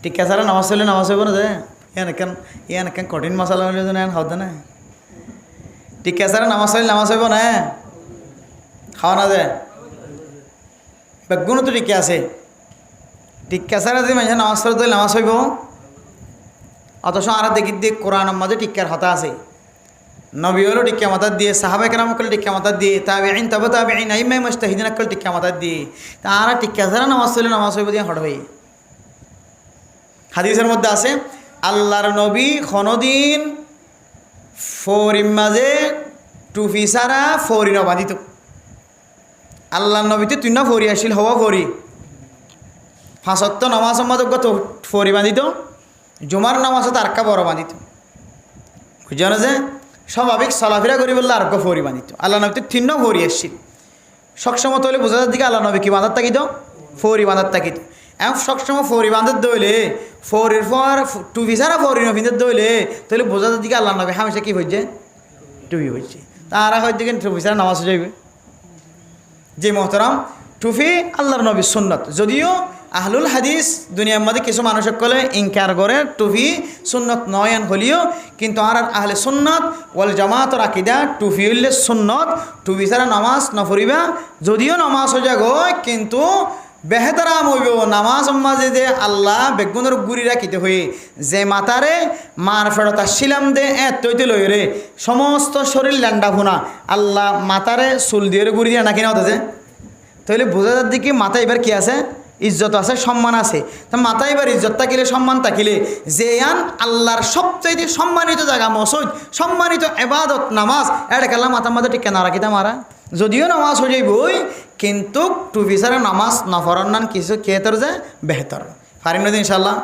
টিকা ছাড়া নামাজ চললে নামাজ হইব না যে ইয়ান কঠিন মশলা হলে খাওয়া না টিকা ছাড়া নামাজ চললে নামাজ হইব না খাওয়া না যায় বেগুনও তো টিকা আছে টিকা ছাড়া যদি মানুষ নামাজ পড়ে তাহলে নামাজ হইব অথচ আর দেখি দিয়ে কোরআনের মাঝে টিকার হতা আছে নবী হলো টিকা মাথার দিয়ে সাহাবায়ে কেরাম করলে টিকা মাথার দিয়ে তাবেঈন তাবে তাবেঈন আইম্মায়ে মুজতাহিদিন করলে টিকা মাথার দিয়ে তারা টিকা ছাড়া নামাজ পড়লে নামাজ হইব দিয়ে হড় হই হাদিসের মধ্যে আছে আল্লাহর নবী কোনদিন ফরির মাঝে টুপি ছাড়া ফরি না বাঁধিত আল্লাহর নবীতে তুই না ফরি আসিল হওয়া ফরি ফাঁসত্ব নামাজ মাঝে ফরি বাঁধিত জুমার নামাজও তারকা বড় বাঁধিত বুঝছো না যে স্বাভাবিক চলাফেরা করি বললে আর ফরি বাঁধিত আল্লাহ নবীতে তিন ফরি আসছিল সবসময় তৈলে বোঝা দিকে আল্লাহ নবী কি বাঁধার থাকিত ফরি বাঁধার থাকিত এখন সবসময় ফরি বাঁধার দইলে ফরির পর টুপি ছাড়া ফরি নফিনের দইলে তাহলে বোঝা দিকে আল্লাহ নবী হামেশা কি হয়েছে টুপি হয়েছে তারা হয়তো টুপি ছাড়া নামাজ যাইবে যে মোহতারাম টুপি আল্লাহর নবীর সুন্নত যদিও আহলুল হাদিস দুনিয়ার মধ্যে কিছু মানুষ সকলে ইনকার করে টুপি সুন্নত নয়ন হলিও কিন্তু আর আহলে সুন্নত ওয়াল জামাতর আকিদা টুপি হইলে সুন্নত টুপি ছাড়া নামাজ নফরিবা যদিও নামাজ হয়ে যাগ কিন্তু বেহেতারাম হইব নামাজ মাঝে যে আল্লাহ বেগুনের গুড়ি রাখিতে হয়ে যে মাতারে মার ফেরতা শিলাম দে তৈতে লই রে সমস্ত শরীর ল্যান্ডা ভুনা আল্লাহ মাতারে চুল দিয়ে গুড়ি দিয়ে নাকি না হতেছে তাহলে বোঝা যার দিকে মাথা এবার কি আছে ইজ্জত আছে সম্মান আছে তা মাথা এবার ইজ্জত থাকিলে সম্মান থাকিলে যে আন আল্লাহর সবচাইতে সম্মানিত জায়গা মসজিদ সম্মানিত এবাদত নামাজ এটা খেলা মাথার মাথা টিকা না রাখিতে মারা যদিও নামাজ হয়ে যাইবই কিন্তু টুপি ছাড়া নামাজ নফরান কিছু খেতর যে বেহতর পারিম না ইনশাল্লাহ।